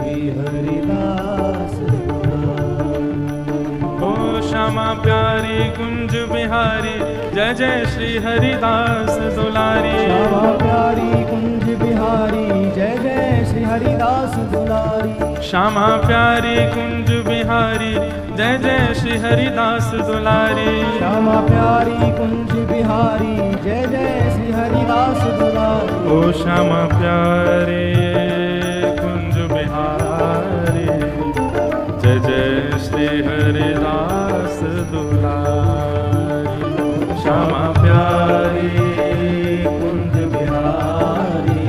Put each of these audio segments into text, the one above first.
श्री हरिदास ओ श्यामा प्यारी कुंज बिहारी जय जय श्री हरिदास दुलारी। श्यामा प्यारी कुंज बिहारी जय जय श्री हरिदास दुलारी। श्यामा प्यारी कुंज बिहारी जय जय श्री हरिदास दुलारी। श्यामा प्यारी कुंज बिहारी जय जय श्री हरिदास दुलारी। ओ श्यामा प्यारी कुंज बिहारी जय जय श्री हरिदास दुलारी। श्यामा प्यारी कुंज बिहारी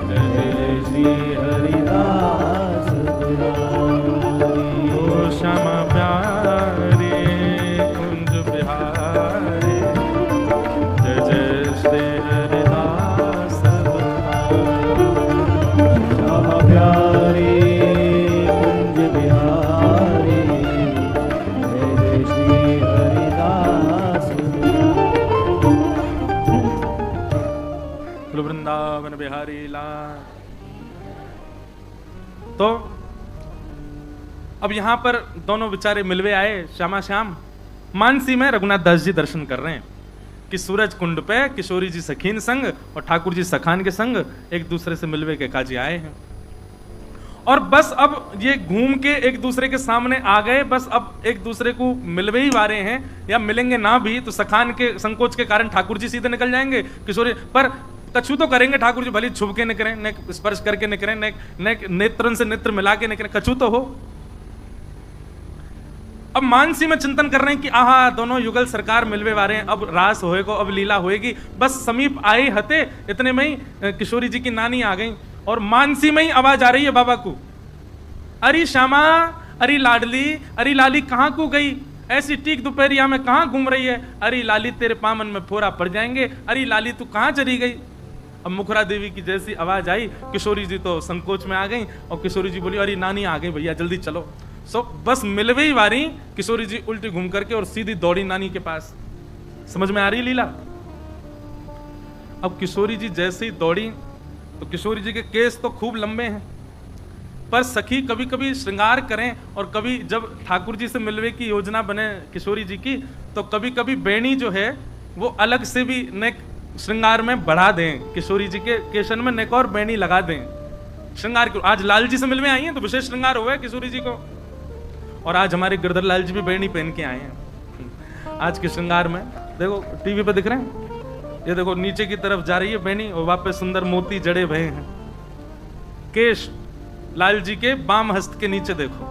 जय जय श्री हरिदास दुलारी। ओ श्यामा प्यारी कुंज बिहारी जय जय श्री हरिदास दुलारी। श्यामा प्यारी कुंज बिहारी जय जय श्री हरिदास बोलो वृंदावन बिहारी लाल। तो अब यहां पर दोनों बेचारे मिलवे आए श्यामा श्याम। मानसी में रघुनाथ दास जी दर्शन कर रहे हैं कि सूरज कुंड पे किशोरी जी सखीन संग और ठाकुर जी सखान के संग एक दूसरे से मिलवे के काजी आए हैं। और बस अब ये घूम के एक दूसरे के सामने आ गए, बस अब एक दूसरे को मिलवे ही वारे हैं, या मिलेंगे ना भी तो सखान के संकोच के कारण ठाकुर जी सीधे निकल जाएंगे, किशोरी पर कछु तो करेंगे ठाकुर जी, भले छुप के न करें, न स्पर्श करके न करें, न नेत्रन से नेत्र मिला के न करें, कछु तो हो। अब मानसी में चिंतन कर रहे हैं कि आहा दोनों युगल सरकार मिलवे वारे हैं, अब रास होएगा, अब लीला होएगी। बस समीप आए हते इतने में ही किशोरी जी की नानी आ गई और मानसी में ही आवाज आ रही है बाबा को, अरे श्यामा, अरे लाडली, अरे लाली कहाँ को गई, ऐसी टीक दोपहरिया में कहाँ घूम रही है, अरे लाली तेरे पामन में फोरा पड़ जाएंगे, अरे लाली तू कहाँ चली गई। अब मुखरा देवी की जैसी आवाज आई किशोरी जी तो संकोच में आ गई और किशोरी जी बोली अरे नानी आ गई भैया जल्दी चलो। सो बस मिलवे ही वारी किशोरी जी उल्टी घूम करके और सीधी दौड़ी नानी के पास। समझ में आ रही लीला। अब किशोरी जी जैसे ही दौड़ी तो किशोरी जी के केस तो खूब लंबे हैं, पर सखी कभी कभी श्रृंगार करें और कभी जब ठाकुर जी से मिलवे की योजना बने किशोरी जी की तो कभी कभी बेणी जो है वो अलग से भी नेक श्रृंगार में बढ़ा दें, किशोरी जी के केशन में नेक और बेणी लगा दें श्रृंगार को। आज लाल जी से मिलवे आई हैं तो विशेष श्रृंगार हुआ है किशोरी जी को, और आज हमारे गिरधर लाल जी भी बेणी पहन के आए हैं आज के श्रृंगार में। देखो टीवी पे दिख रहे हैं, ये देखो नीचे की तरफ जा रही है बेणी और वहां पे सुंदर मोती जड़े भये हैं। केश लाल जी के बाम हस्त के नीचे देखो,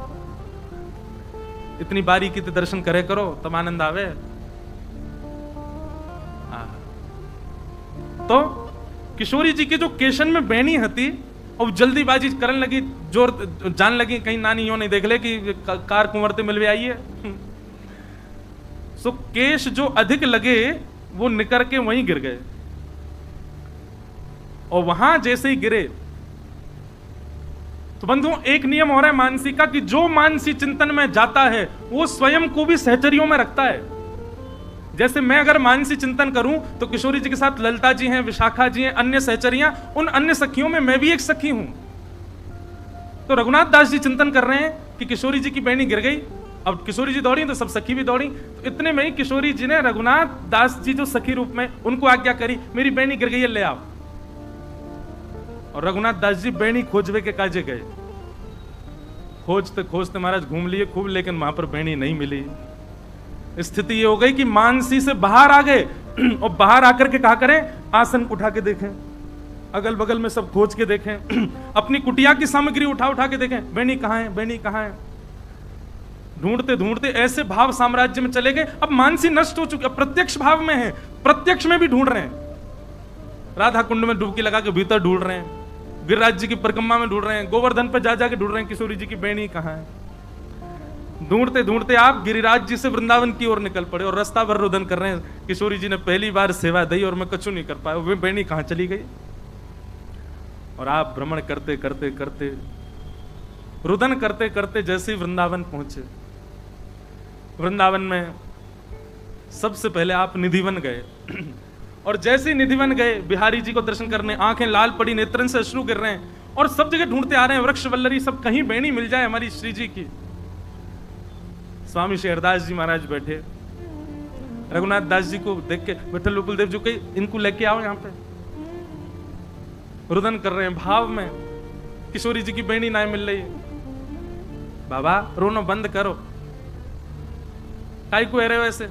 इतनी बारीकी से दर्शन करे करो तब आनंद आवे। तो किशोरी जी के जो केशन में बेणी हती और जल्दीबाजी करने लगी, जोर जान लगी कहीं नानी यो नहीं देख ले कि कार कुंवरते मिलवे आई है। सो केश जो अधिक लगे वो निकर के वहीं गिर गए, और वहां जैसे ही गिरे तो बंधुओं एक नियम हो रहा है मानसी का कि जो मानसी चिंतन में जाता है वो स्वयं को भी सहचर्यों में रखता है। जैसे मैं अगर मानसी चिंतन करूं तो किशोरी जी के साथ ललिता जी हैं, विशाखा जी हैं, अन्य सहचरियां, उन अन्य सखियों में मैं भी एक सखी हूं। तो रघुनाथ दास जी चिंतन कर रहे हैं कि किशोरी जी की बेणी गिर गई, अब किशोरी जी दौड़ी तो सब सखी भी दौड़ी। तो इतने में ही किशोरी जी ने रघुनाथ दास जी जो सखी रूप में उनको आज्ञा करी मेरी बेणी गिर गई है ले आओ। और रघुनाथ दास जी बेणी खोजवे के काजे गए, खोजते खोजते महाराज घूम लिए खूब, लेकिन वहां पर बेणी नहीं मिली। स्थिति ये हो गई कि मानसी से बाहर आ गए और बाहर आकर के कहा करें आसन उठा के देखें, अगल बगल में सब खोज के देखें, अपनी कुटिया की सामग्री उठा उठा के देखें बेणी कहां है, बेणी कहां है। ढूंढते ढूंढते ऐसे भाव साम्राज्य में चले गए। अब मानसी नष्ट हो चुकी, प्रत्यक्ष भाव में है, प्रत्यक्ष में भी ढूंढ रहे हैं, राधा कुंड में डुबकी लगा के भीतर ढूंढ रहे हैं, गिरिराज जी की परिक्रमा में ढूंढ रहे हैं, गोवर्धन पर जा जाके ढूंढ रहे हैं किशोरी जी की बेणी कहां है। ढूंढते ढूंढते आप गिरिराज जी से वृंदावन की ओर निकल पड़े और रास्ता भर रुदन कर रहे हैं किशोरी जी ने पहली बार सेवा दी और मैं कछु नहीं कर पाया, वे बेणी कहां चली गई। और आप भ्रमण करते करते करते रुदन करते करते जैसे ही वृंदावन पहुंचे, वृंदावन में सबसे पहले आप निधिवन गए और जैसे ही निधिवन गए बिहारी जी को दर्शन करने, आंखें लाल पड़ी, नेत्रन से अश्रु गिर रहे हैं और सब जगह ढूंढते आ रहे हैं, वृक्ष वल्लरी सब, कहीं बेणी मिल जाए हमारी श्री जी की। स्वामी शेरदास जी महाराज बैठे, रघुनाथ दास जी को देख के विठल विपुल देव जी कही इनको लेके आओ यहाँ पे। रुदन कर रहे हैं भाव में, किशोरी जी की बेणी ना मिल रही है। बाबा रोना बंद करो, काई को रहे हो ऐसे?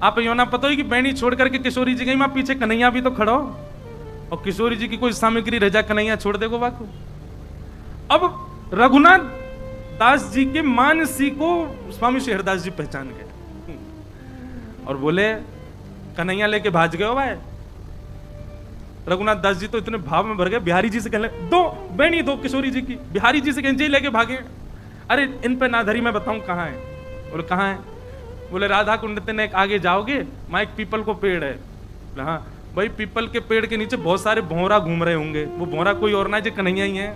आप यो ना पता ही कि बेणी छोड़ करके किशोरी जी गई, मां पीछे कन्हैया भी तो खड़ो, और किशोरी जी की कोई सामग्री रह जा, कन्हैया छोड़ देगो बाकू। अब रघुनाथ दास जी के मानसी को स्वामी शेरदास जी पहचान गए और बोले कन्हैया लेके भाज गए हो भाई। रघुनाथ दास जी तो इतने भाव में भर गए, बिहारी जी से कहने दो बेणी दो किशोरी जी की। बिहारी जी से कहें जी लेके भागे। अरे इन पे नाधरी मैं बताऊं कहाँ है? बोले कहाँ है? बोले राधा कुंड तक आगे जाओगे, वहां एक पीपल को पेड़ है। हाँ भाई, पीपल के पेड़ के नीचे बहुत सारे भौरा घूम रहे होंगे। वो भौरा कोई और ना, जो कन्हैया ही है।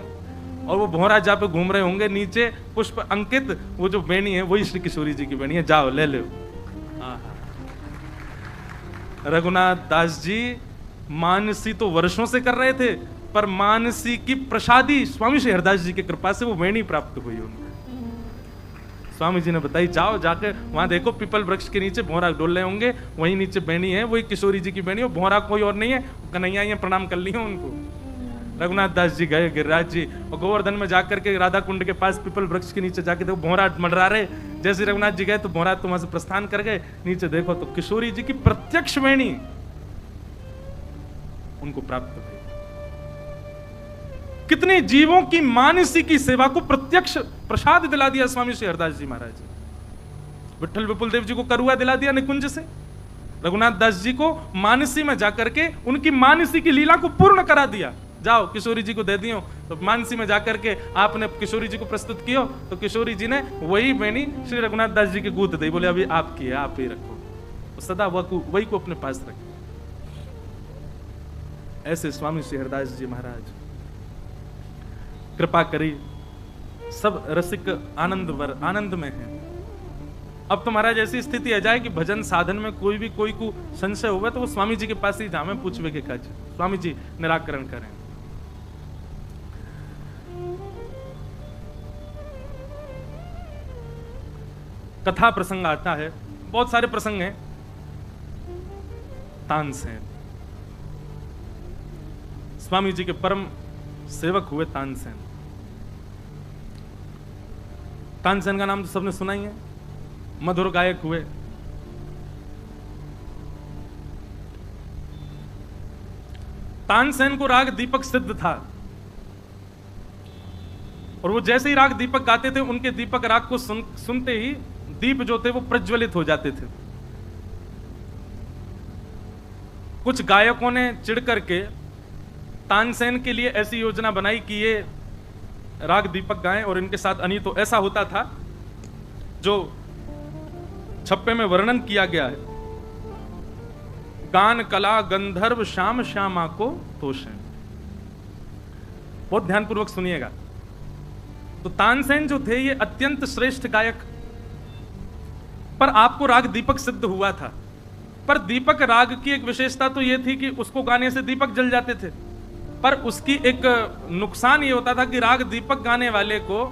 और वो भौरा जहाँ पे घूम रहे होंगे नीचे पुष्प अंकित, वो जो बेणी है वही श्री किशोरी जी की बेणी है, जाओ ले लो। रघुनाथ दास जी मानसी तो वर्षों से कर रहे थे, पर मानसी की प्रसादी स्वामी शेरदास जी की कृपा से वो वेणी प्राप्त हुई उनको। स्वामी जी ने बताई जाओ जाके वहां देखो पीपल वृक्ष के नीचे भौरा डोल रहे होंगे, वही नीचे बेणी है, वही किशोरी जी की बेणी, भौरा कोई और नहीं है, कन्हैया ही प्रणाम कर लिया उनको। रघुनाथ दास जी गए गिरिराज जी, और गोवर्धन में जाकर के राधा कुंड के पास पीपल वृक्ष के नीचे जाके देखो भौरा मंडरा रहे। जैसे रघुनाथ जी गए तो भौरा तो वहां से प्रस्थान कर गए, नीचे देखो तो किशोरी जी की प्रत्यक्ष वेणी उनको प्राप्त हुई। कितने जीवों की मानसी की सेवा को प्रत्यक्ष प्रसाद दिला दिया स्वामी शेरदास जी महाराज। विठल विपुल देव जी को करुआ दिला दिया निकुंज से, रघुनाथ दास जी को मानसी में जाकर के उनकी मानसी की लीला को पूर्ण करा दिया। जाओ किशोरी जी को दे दियो, तो मानसी में जाकर के आपने किशोरी जी को प्रस्तुत किया, तो किशोरी जी ने वही बेणी श्री रघुनाथ दास जी की गूंथ दी। बोले अभी आपकी है, आप ही रखो, तो सदा वही को अपने पास रखे। ऐसे स्वामी शेरदास जी महाराज कृपा करी, सब रसिक आनंद में है। अब तो महाराज ऐसी स्थिति आ जाए कि भजन साधन में कोई को संशय हुआ तो वो स्वामी जी के पास ही जामे पूछवे के काज, स्वामी जी निराकरण करें। कथा प्रसंग आता है, बहुत सारे प्रसंग हैं। तानसेन स्वामी जी के परम सेवक हुए तानसेन। तानसेन का नाम तो सबने सुना ही है, मधुर गायक हुए। तानसेन को राग दीपक सिद्ध था, और वो जैसे ही राग दीपक गाते थे, उनके दीपक राग को सुनते ही दीप जो थे वो प्रज्वलित हो जाते थे। कुछ गायकों ने चिढ़ करके तानसेन के लिए ऐसी योजना बनाई कि ये राग दीपक गाएं और इनके साथ अनी। तो ऐसा होता था, जो छप्पे में वर्णन किया गया है, गान कला गंधर्व श्याम श्यामा को तोषें। बहुत ध्यानपूर्वक सुनिएगा। तो तानसेन जो थे ये अत्यंत श्रेष्ठ गायक, पर आपको राग दीपक सिद्ध हुआ था। पर दीपक राग की एक विशेषता तो यह थी कि उसको गाने से दीपक जल जाते थे, पर उसकी एक नुकसान ये होता था कि राग दीपक गाने वाले को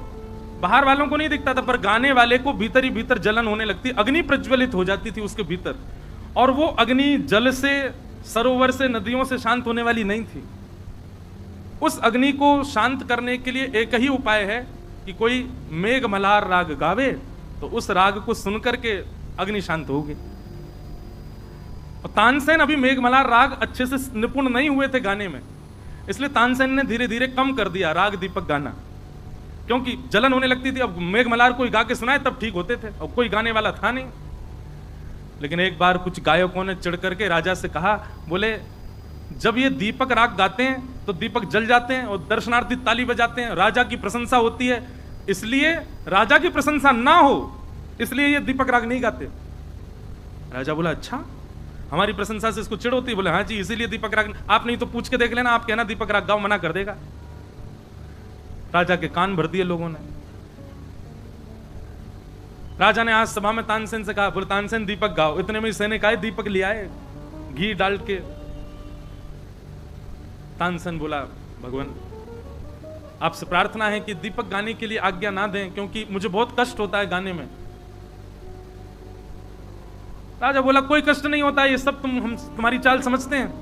बाहर वालों को नहीं दिखता था, पर गाने वाले को भीतर ही भीतर जलन होने लगती, अग्नि प्रज्वलित हो जाती थी उसके भीतर, और वो अग्नि जल से, सरोवर से, नदियों से शांत होने वाली नहीं थी। उस अग्नि को शांत करने के लिए एक ही उपाय है कि कोई मेघ मल्हार राग गावे, तो उस राग को सुनकर के अग्नि शांत होगी। और तानसेन अभी मेघ मल्हार राग अच्छे से निपुण नहीं हुए थे गाने में, इसलिए तानसेन ने धीरे धीरे कम कर दिया राग दीपक गाना, क्योंकि जलन होने लगती थी। अब मेघ मल्हार कोई गा के सुनाए तब ठीक होते थे, और कोई गाने वाला था नहीं। लेकिन एक बार कुछ गायकों ने चिढ़ करके राजा से कहा, बोले जब ये दीपक राग गाते हैं तो दीपक जल जाते हैं और दर्शनार्थी ताली बजाते हैं, राजा की प्रशंसा होती है, इसलिए राजा की प्रशंसा ना हो इसलिए ये दीपक राग नहीं गाते। राजा बोला अच्छा, हमारी प्रशंसा से इसको चिढ़ होती है? बोले हाँ जी, इसीलिए दीपक राग। आप नहीं तो पूछ के देख लेना, आप कहना दीपक राग गाओ, मना कर देगा। राजा के कान भर दिए लोगों ने। राजा ने आज सभा में तानसेन से कहा, बोले तानसेन दीपक गाओ। इतने में सैनिक आए, दीपक ले आए घी डाल के। तानसेन बोला भगवान आपसे प्रार्थना है कि दीपक गाने के लिए आज्ञा ना दें, क्योंकि मुझे बहुत कष्ट होता है गाने में। राजा बोला कोई कष्ट नहीं होता, ये सब हम तुम्हारी चाल समझते हैं।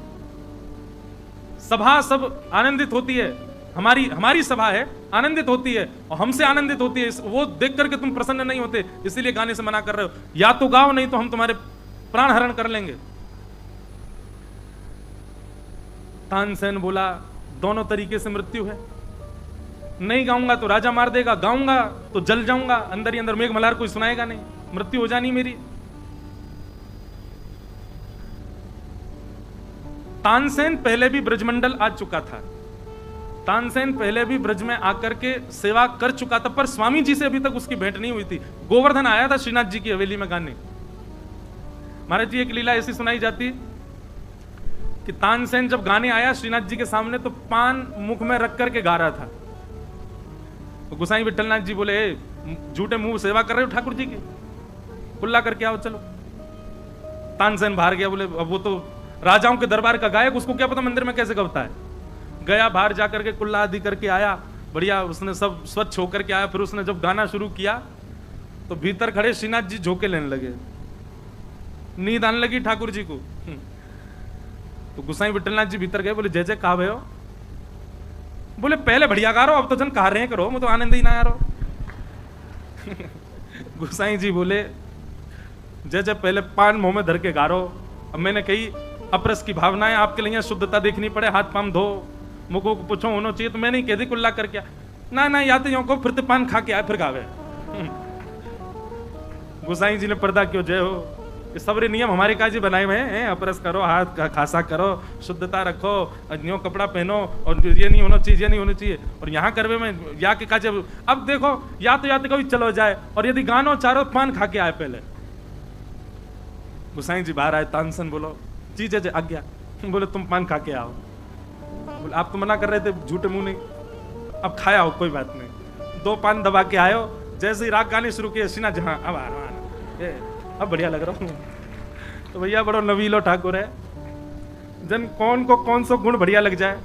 सभा सब आनंदित होती है, हमारी सभा है, आनंदित होती है और हमसे आनंदित होती है, वो देख करके तुम प्रसन्न नहीं होते, इसीलिए गाने से मना कर रहे हो। या तो गाओ, नहीं तो हम तुम्हारे प्राण हरण कर लेंगे। तानसेन बोला दोनों तरीके से मृत्यु है, नहीं गाऊंगा तो राजा मार देगा, गाऊंगा तो जल जाऊंगा, अंदर ही अंदर मेघमल्हार कोई सुनाएगा नहीं, मृत्यु हो जानी मेरी। तानसेन पहले भी ब्रजमंडल आ चुका था, तानसेन पहले भी ब्रज में आकर के सेवा कर चुका था, पर स्वामी जी से अभी तक उसकी भेंट नहीं हुई थी। गोवर्धन आया था श्रीनाथ जी की हवेली में गाने। महाराज जी एक लीला ऐसी सुनाई जाती कि तानसेन जब गाने आया श्रीनाथ जी के सामने तो पान मुख में रख करके गा रहा था। तो गोसाई विठलनाथ जी बोले झूठे मुंह सेवा कर रहे हो ठाकुर जी की, कुल्ला करके आओ चलो। तानसेन बाहर गया, बोले अब वो तो राजाओं के दरबार का गायक, उसको क्या पता मंदिर में कैसे गवता है। गया बाहर जाकर के कुल्ला आदि करके आया, बढ़िया उसने सब स्वच्छ होकर के आया। फिर उसने जब गाना शुरू किया तो भीतर खड़े श्रीनाथ जी झोंके लेने लगे, नींद आने लगी ठाकुर जी को। तो गोसाई विठलनाथ जी भीतर गए, बोले जय जय कहा भयो। बोले पहले बढ़िया गा रहो, अब तो जन कहा रहे करो, मुझे तो आनंद ही ना आ रहा। गोसाई जी बोले जय जय पहले पान मुंह में धर के गा रहो। अब मैंने कही अपरस की भावनाएं आपके लिए शुद्धता देखनी पड़े, हाथ पाम धो, मुखों को पूछो होना चाहिए, तो मैं नहीं कह दी कुल्ला करके ना या तो को फिर पान खा के आए फिर गावे। गोसाई जी ने पर्दा क्यों जय हो, ये सबरे नियम हमारे काजी बनाए हुए हैं, अपरस करो, हाथ खासा करो, शुद्धता रखो, न्यो कपड़ा पहनो, और ये नहीं होना चाहिए, ये नहीं होना चाहिए। और यहाँ करवे में या के काजे अब देखो या तो कभी चलो जाए, और यदि गानो चारो पान खा के आए पहले। गोसाई जी बाहर आए, तानसेन बोलो जी जय जय आज्ञा। बोले तुम पान खा के आओ। बोले आप तो मना कर रहे थे झूठे मुंह नहीं, अब खाया हो कोई बात नहीं। 2 पान दबा के आयो, जैसे ही राग गाने शुरू किए सीना जहां अब अब बढ़िया लग रहा हूँ। तो भैया बड़ो नवीलो ठाकुर है, जन कौन को कौन सो गुण बढ़िया लग जाए।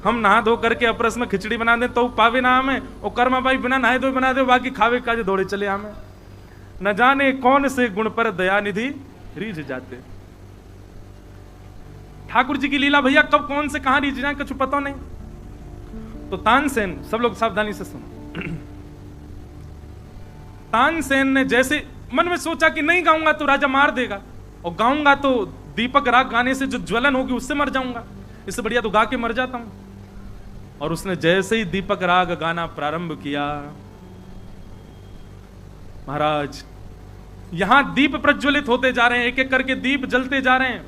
हम नहा धो करके अपरस में खिचड़ी बना दे तो पावे ना हमें, और कर्मा भाई बिना नहाए धोए बना दे, बाकी खावे काजे दौड़े चले हमें। न जाने कौन से गुण पर दया निधि रीझ जाते। ठाकुर जी की लीला भैया कब कौन से कहां रीझ जाए कुछ पता नहीं। तो तानसेन, सब लोग सावधानी से सुनो। तानसेन ने जैसे मन में सोचा कि नहीं गाऊंगा तो राजा मार देगा, और गाऊंगा तो दीपक राग गाने से जो ज्वलन होगी उससे मर जाऊंगा, इससे बढ़िया तो गा के मर जाता हूं। और उसने जैसे ही दीपक राग गाना प्रारंभ किया, महाराज यहां दीप प्रज्वलित होते जा रहे हैं, एक एक करके दीप जलते जा रहे हैं।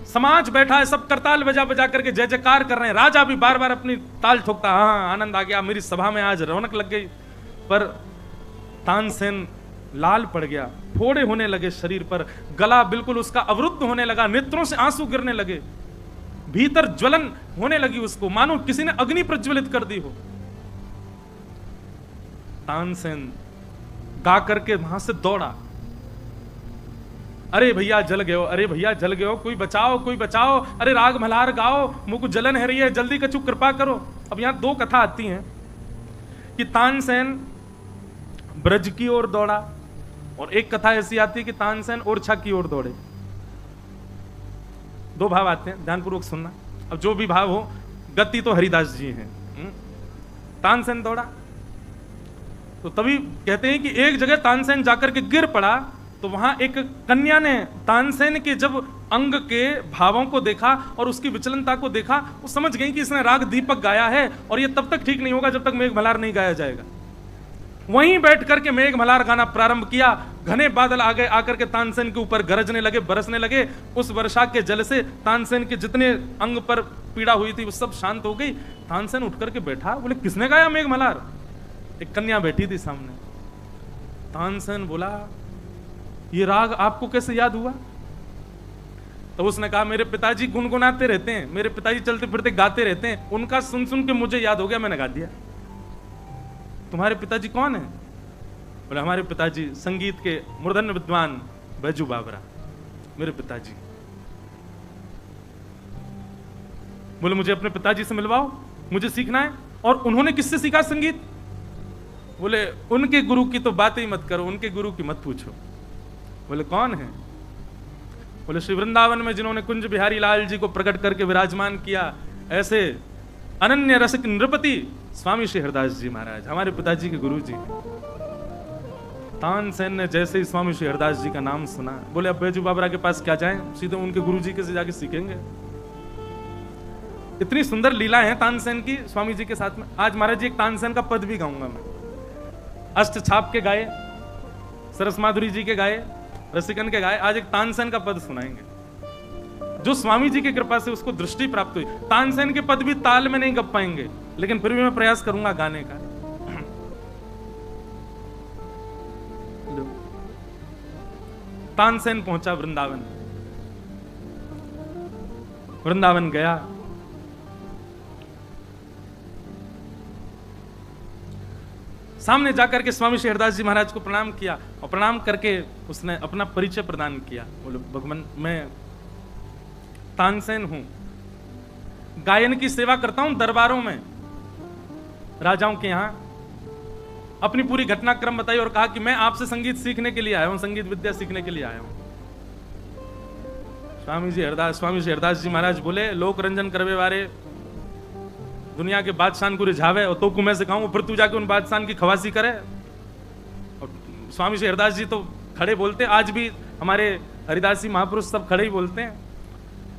समाज बैठा है, सब करताल बजा बजा करके जय जयकार कर रहे हैं। राजा भी बार बार अपनी ताल ठोकता, हाँ आनंद आ गया, मेरी सभा में आज रौनक लग गई। पर तानसेन लाल पड़ गया, फोड़े होने लगे शरीर पर, गला बिल्कुल उसका अवरुद्ध होने लगा, नेत्रों से आंसू गिरने लगे, भीतर ज्वलन होने लगी उसको, मानो किसी ने अग्नि प्रज्वलित कर दी हो। तानसेन गा करके वहां से दौड़ा, अरे भैया जल गए हो, अरे भैया जल गए हो, कोई बचाओ कोई बचाओ, अरे राग मल्हार गाओ, मुझ को जलन है रही है, जल्दी कछु कृपा करो। अब यहां 2 कथा आती हैं कि तानसेन ब्रज की ओर दौड़ा, और एक कथा ऐसी आती है कि तानसेन ओरछा की ओर दौड़े। 2 भाव आते हैं, ध्यानपूर्वक सुनना। अब जो भी भाव हो, गति तो हरिदास जी हैं। तानसेन दौड़ा तो तभी कहते हैं कि एक जगह तानसेन जाकर के गिर पड़ा, तो वहां एक कन्या ने तानसेन के जब अंग के भावों को देखा और उसकी विचलनता को देखा, वो समझ गई कि इसने राग दीपक गाया है, और ये तब तक ठीक नहीं होगा जब तक मेघमल्हार नहीं गाया जाएगा। वहीं बैठ करके मेघमल्हार गाना प्रारंभ किया। घने बादल आ गए, आकर के तानसेन के ऊपर गरजने लगे, बरसने लगे। उस वर्षा के जल से तानसेन के जितने अंग पर पीड़ा हुई थी वो सब शांत हो गई। तानसेन उठ करके बैठा, बोले किसने गाया मेघमल्हार? एक कन्या बैठी थी सामने। तानसेन बोला ये राग आपको कैसे याद हुआ? तो उसने कहा मेरे पिताजी गुनगुनाते रहते हैं, मेरे पिताजी चलते फिरते गाते रहते हैं, उनका सुन सुन के मुझे याद हो गया, मैंने गा दिया। तुम्हारे पिताजी कौन है? बोले हमारे पिताजी संगीत के मूर्धन्य विद्वान बैजू बाबरा, मेरे पिताजी। बोले मुझे अपने पिताजी से मिलवाओ, मुझे सीखना है। और उन्होंने किससे सीखा संगीत? बोले उनके गुरु की तो बात ही मत करो, उनके गुरु की मत पूछो। बोले कौन है? बोले श्री वृंदावन में जिन्होंने कुंज बिहारी लाल जी को प्रकट करके विराजमान किया, ऐसे अनन्य रसिक नृपति स्वामी श्री हरदास जी महाराज, हमारे पिताजी के गुरु जी। तानसेन ने जैसे ही स्वामी श्री हरदास जी का नाम सुना, बोले अब बैजू बाबरा के पास क्या जाएं, सीधे उनके गुरु जी के से जाके सीखेंगे। इतनी सुंदर लीला है तानसेन की स्वामी जी के साथ में। आज महाराज जी एक तानसेन का पद भी गाऊंगा मैं, अष्ट छाप के गाए, सरस माधुरी जी के गाए, रसिकन के गाए, आज एक तानसेन का पद सुनाएंगे जो स्वामी जी की कृपा से उसको दृष्टि प्राप्त हुई। तानसेन के पद भी ताल में नहीं गप पाएंगे, लेकिन फिर भी मैं प्रयास करूंगा गाने का। तानसेन पहुंचा वृंदावन, वृंदावन गया, सामने जाकर के स्वामी श्री हरदास जी महाराज को प्रणाम किया और प्रणाम करके उसने अपना परिचय प्रदान किया। बोले भगवान मैं तानसेन हूं, गायन की सेवा करता हूं दरबारों में, राजाओं के यहां। अपनी पूरी घटनाक्रम बताई और कहा कि मैं आपसे संगीत सीखने के लिए आया हूं, संगीत विद्या सीखने के लिए आया हूं। स्वामी श्री हरदास जी महाराज बोले लोक रंजन करवे वारे दुनिया के बादशाह को रिझावे और तो मैं सिखाऊं, फिर तू जाके उन बादशाह की खवासी करे। और स्वामी श्री हरदास जी तो खड़े बोलते, आज भी हमारे हरिदासी महापुरुष सब खड़े ही बोलते हैं।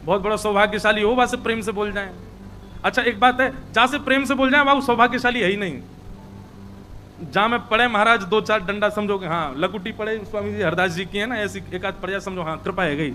बहुत बड़ा सौभाग्यशाली हो वहां से प्रेम से बोल जाए। अच्छा एक बात है, जहां से प्रेम से बोल जाए वहां सौभाग्यशाली है ही नहीं। जहां में पढ़े महाराज दो चार डंडा समझो कि हाँ लकुटी पड़े स्वामी जी हरदास जी की है ना, ऐसी एक आध पड़ जाए समझो हाँ कृपा है गई।